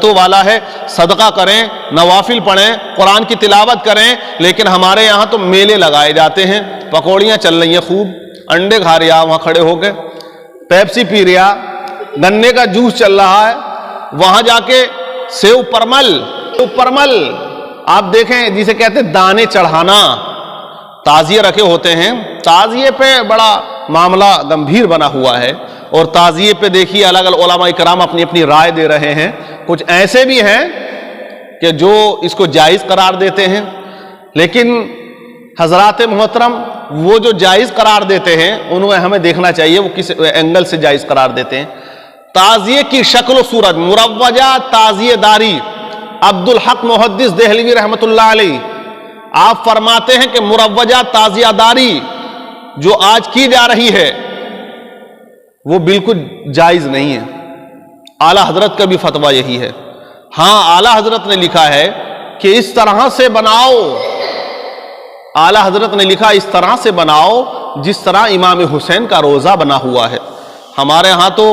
عزتوں والا ہے، صدقہ کریں، نوافل پڑھیں، قرآن کی تلاوت کریں، لیکن ہمارے یہاں تو میلے لگائے جاتے ہیں، پکوڑیاں چل رہی ہیں خوب، انڈے کھا رہا وہاں کھڑے ہو کے، پیپسی پی رہا، گنے کا جوس چل رہا ہے، وہاں جا کے سیو پرمل آپ دیکھیں جسے کہتے ہیں دانے چڑھانا، تعزیے رکھے ہوتے ہیں، تعزیے پہ بڑا معاملہ گمبھیر بنا ہوا ہے، اور تعزیے پہ دیکھیے الگ الگ علماء کرام اپنی اپنی رائے دے رہے ہیں، کچھ ایسے بھی ہیں کہ جو اس کو جائز قرار دیتے ہیں، لیکن حضرات محترم وہ جو جائز قرار دیتے ہیں انہیں ہمیں دیکھنا چاہیے وہ کس اینگل سے جائز قرار دیتے ہیں۔ تعزیے کی شکل و صورت، مروجہ تعزیے داری، عبد الحق محدث دہلوی رحمۃ اللہ علیہ آپ فرماتے ہیں کہ مروجہ تعزیہ داری جو آج کی جا رہی ہے وہ بالکل جائز نہیں ہے۔ اعلیٰ حضرت کا بھی فتویٰ یہی ہے۔ ہاں اعلیٰ حضرت نے لکھا ہے کہ اس طرح سے بناؤ، اعلیٰ حضرت نے لکھا اس طرح سے بناؤ جس طرح امام حسین کا روزہ بنا ہوا ہے۔ ہمارے ہاں تو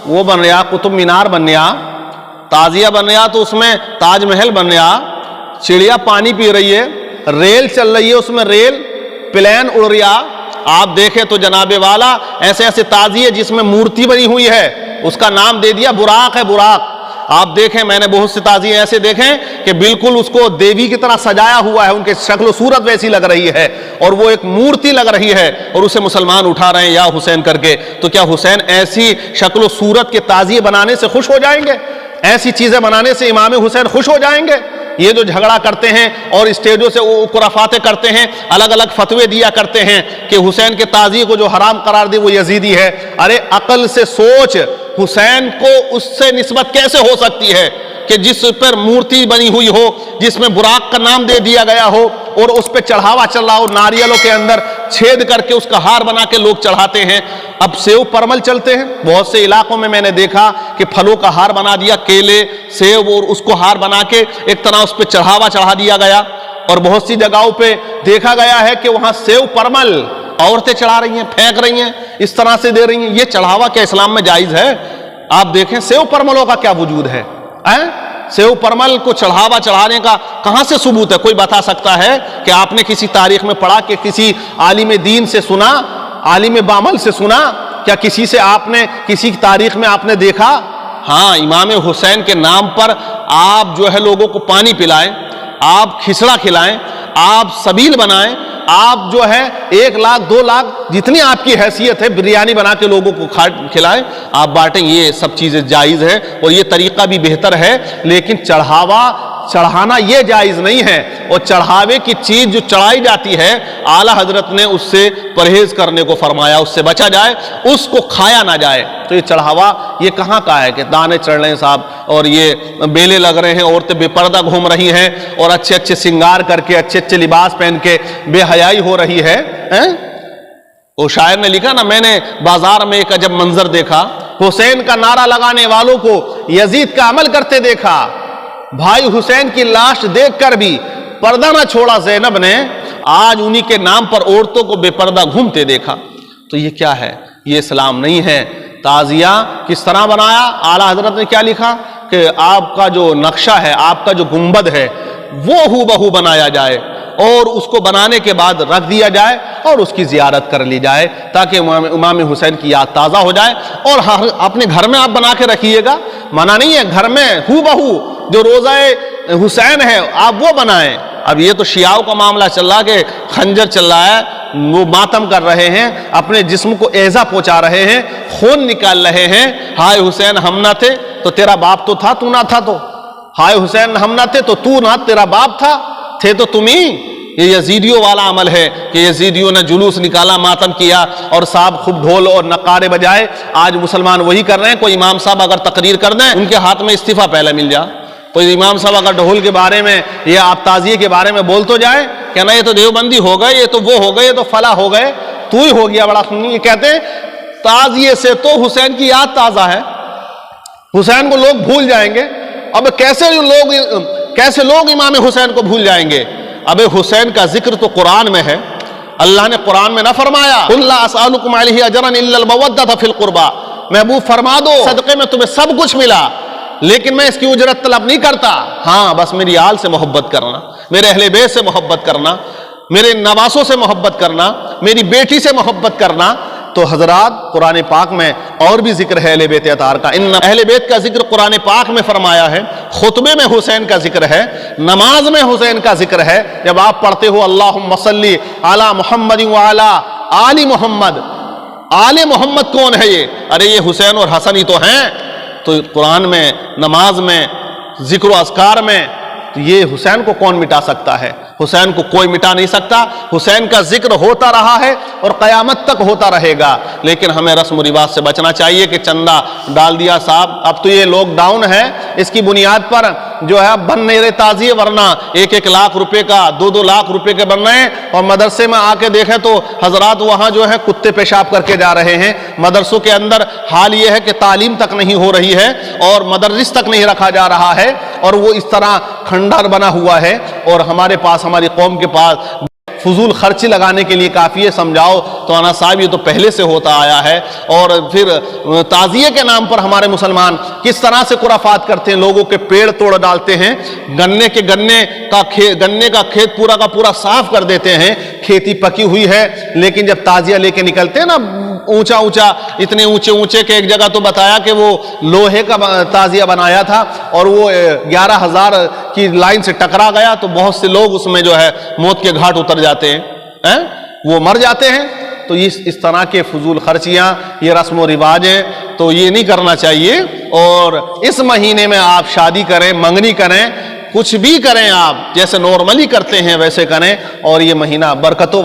وہ بن رہا قطب مینار بن رہا، تعزیہ بن رہا تو اس میں تاج محل بن رہا، چڑیا پانی پی رہی ہے، ریل چل رہی ہے، اس میں ریل پلین اڑ رہا، آپ دیکھیں تو جناب والا ایسے ایسے تعزیے جس میں مورتی بنی ہوئی ہے، اس کا نام دے دیا براق ہے، براق۔ آپ دیکھیں میں نے بہت سے تعزیے ایسے دیکھیں کہ بالکل اس کو دیوی کی طرح سجایا ہوا ہے، ان کے شکل و صورت ویسی لگ رہی ہے اور وہ ایک مورتی لگ رہی ہے، اور اسے مسلمان اٹھا رہے ہیں یا حسین کر کے۔ تو کیا حسین ایسی شکل و صورت کے تعزیے بنانے سے خوش ہو جائیں گے؟ ایسی چیزیں بنانے سے امام حسین خوش ہو جائیں گے؟ یہ جو جھگڑا کرتے ہیں اور اسٹیجوں سے خرافاتیں کرتے ہیں، الگ الگ فتوے دیا کرتے ہیں کہ حسین کے تعزیے کو جو حرام قرار دے وہ یزیدی ہے، ارے عقل سے سوچ، حسین کو اس سے نسبت کیسے ہو سکتی ہے کہ جس پر مورتی بنی ہوئی ہو، جس میں براق کا نام دے دیا گیا ہو اور اس پہ چڑھاوا چل رہا ہو، ناریلوں کے اندر چھید کر کے اس کا ہار بنا کے لوگ چڑھاتے ہیں۔ اب سیو پرمل چلتے ہیں، بہت سے علاقوں میں نے دیکھا کہ پھلوں کا ہار بنا دیا، کیلے، سیب، اور اس کو ہار بنا کے ایک طرح اس پہ چڑھاوا چڑھا دیا گیا، اور بہت سی جگہوں پہ دیکھا گیا ہے کہ وہاں سیو پرمل عورتیں چڑھا رہی ہیں، پھینک رہی ہیں، اس طرح سے دے رہی ہیں۔ یہ چڑھاوا کیا اسلام میں جائز ہے؟ آپ دیکھیں سیو پرملوں کا کیا وجود ہے؟ سیو پرمل کو چڑھاوا چڑھانے کا کہاں سے ثبوت ہے؟ کوئی بتا سکتا ہے کہ آپ نے کسی تاریخ میں پڑھا کہ کسی عالم دین سے سنا، عالم بامل سے سنا؟ کیا کسی سے آپ نے کسی تاریخ میں آپ نے دیکھا؟ ہاں امام حسین کے نام پر آپ جو ہے لوگوں کو پانی پلائیں، آپ کھچڑا کھلائیں، آپ سبیل بنائیں، آپ جو ہے 1 لاکھ 2 لاکھ جتنی آپ کی حیثیت ہے بریانی بنا کے لوگوں کو کھلائیں، آپ بانٹیں، یہ سب چیزیں جائز ہے اور یہ طریقہ بھی بہتر ہے، لیکن چڑھانا یہ جائز نہیں ہے، اور چڑھاوے کی چیز جو چڑھائی جاتی ہے اعلیٰ حضرت نے اس سے پرہیز کرنے کو فرمایا، اس سے بچا جائے، اس کو کھایا نہ جائے۔ تو یہ چڑھاوا یہ کہاں کا ہے کہ دانے چڑھ رہے ہیں صاحب اور یہ بیلے لگ رہے ہیں، عورتیں بے پردہ گھوم رہی ہیں اور اچھے اچھے سنگار کر کے اچھے اچھے لباس پہن کے بے حیائی ہو رہی ہے۔ وہ شاعر نے لکھا نا، میں نے بازار میں ایک عجب منظر دیکھا، حسین کا نعرہ لگانے والوں کو یزید کا عمل کرتے دیکھا، بھائی حسین کی لاش دیکھ کر بھی پردہ نہ چھوڑا زینب نے، آج انہی کے نام پر عورتوں کو بے پردہ گھومتے دیکھا۔ تو یہ کیا ہے؟ یہ اسلام نہیں ہے۔ تعزیہ کس طرح بنایا؟ اعلیٰ حضرت نے کیا لکھا کہ آپ کا جو نقشہ ہے، آپ کا جو گنبد ہے وہ ہو بہو بنایا جائے، اور اس کو بنانے کے بعد رکھ دیا جائے اور اس کی زیارت کر لی جائے تاکہ امام حسین کی یاد تازہ ہو جائے، اور اپنے گھر میں آپ بنا کے رکھیے گا، منع نہیں ہے گھر میں ہو بہو جو روزہ حسین ہے آپ وہ بنائیں۔ اب یہ تو شیعوں کا معاملہ چل رہا کہ خنجر چل رہا ہے، وہ ماتم کر رہے ہیں، اپنے جسم کو ایذا پہنچا رہے ہیں، خون نکال رہے ہیں، ہائے حسین ہم نہ تھے تو تیرا باپ تو تھا، تو نہ تھا تو، ہائے حسین ہم نہ تھے تو نہ تیرا باپ تھا، تھے تو تم ہی۔ یہ یزیدیوں والا عمل ہے کہ یزیدیوں نے جلوس نکالا، ماتم کیا، اور صاحب خوب ڈھول اور نقارے بجائے۔ آج مسلمان وہی کر رہے ہیں، کوئی امام صاحب اگر تقریر کر دیں ان کے ہاتھ میں استعفیٰ پہلے مل جا، کوئی امام صاحب اگر ڈھول کے بارے میں یا آپ تعزیے کے بارے میں بول تو جائے کہ نا یہ تو دیوبندی ہو گئے، یہ تو وہ ہو گئے، یہ تو فلاں ہو گئے، تو ہی ہو گیا بڑا سنی۔ یہ کہتے ہیں تعزیے سے تو حسین کی یاد تازہ ہے، حسین کو لوگ بھول جائیں گے۔ اب کیسے لوگ امام حسین کو بھول جائیں گے؟ اب حسین کا ذکر تو قرآن میں ہے، اللہ نے قرآن میں نہ فرمایا قُلْ لَا أَسْأَلُكُمْ عَلَيْهِ أَجْرًا إِلَّا الْمَوَدَّةَ فِي الْقُرْبَى، محبوب فرما دو صدقے میں تمہیں سب کچھ ملا، لیکن میں اس کی اجرت طلب نہیں کرتا، ہاں بس میری آل سے محبت کرنا، میرے اہل بیت سے محبت کرنا، میرے نواسوں سے محبت کرنا، میری بیٹی سے محبت کرنا۔ تو حضرات قرآن پاک میں اور بھی ذکر ہے اہل بیت اطہار کا، ان اہل بیت کا ذکر قرآن پاک میں فرمایا ہے، خطبے میں حسین کا ذکر ہے، نماز میں حسین کا ذکر ہے۔ جب آپ پڑھتے ہو اللہم صلی علی محمد وعلی آل محمد، آل محمد کون ہے یہ؟ ارے یہ حسین اور حسن ہی تو ہیں۔ تو قرآن میں، نماز میں، ذکر و اذکار میں، تو یہ حسین کو کون مٹا سکتا ہے؟ حسین کو کوئی مٹا نہیں سکتا۔ حسین کا ذکر ہوتا رہا ہے اور قیامت تک ہوتا رہے گا، لیکن ہمیں رسم و رواج سے بچنا چاہیے کہ چندہ ڈال دیا صاحب، اب تو یہ لاک ڈاؤن ہے، اس کی بنیاد پر جو ہے بن نہیں رہے تعزیے، ورنہ 1-1 لاکھ روپے کا، 2-2 لاکھ روپے کے بن رہے ہیں۔ اور مدرسے میں آ کے دیکھیں تو حضرات وہاں جو ہے کتے پیشاب کر کے جا رہے ہیں۔ مدرسوں کے اندر حال یہ ہے کہ تعلیم تک نہیں ہو رہی ہے اور مدرس تک نہیں رکھا جا رہا ہے، اور وہ اس طرح کھنڈر بنا ہوا ہے۔ اور ہمارے پاس، ہماری قوم کے پاس فضول خرچی لگانے کے لیے کافی ہے، سمجھاؤ تو انا صاحب یہ تو پہلے سے ہوتا آیا ہے۔ اور پھر تعزیے کے نام پر ہمارے مسلمان کس طرح سے خرافات کرتے ہیں، لوگوں کے پیڑ توڑ ڈالتے ہیں، گنے کا کھیت پورا کا پورا صاف کر دیتے ہیں، کھیتی پکی ہوئی ہے، لیکن جب تعزیہ لے کے نکلتے ہیں نا اونچا اونچا، اتنے اونچے اونچے کہ ایک جگہ تو بتایا کہ وہ لوہے کا تعزیہ بنایا تھا اور وہ 11,000 کی لائن سے ٹکرا گیا، تو بہت سے لوگ اس میں جو ہے موت کے گھاٹ اتر جاتے ہیں، وہ مر جاتے ہیں۔ تو اس طرح کے فضول خرچیاں، یہ رسم و رواج ہیں، تو یہ نہیں کرنا چاہیے۔ اور اس مہینے میں آپ شادی کریں، منگنی کریں، کچھ بھی کریں، آپ جیسے نارملی کرتے ہیں ویسے کریں، اور یہ مہینہ برکتوں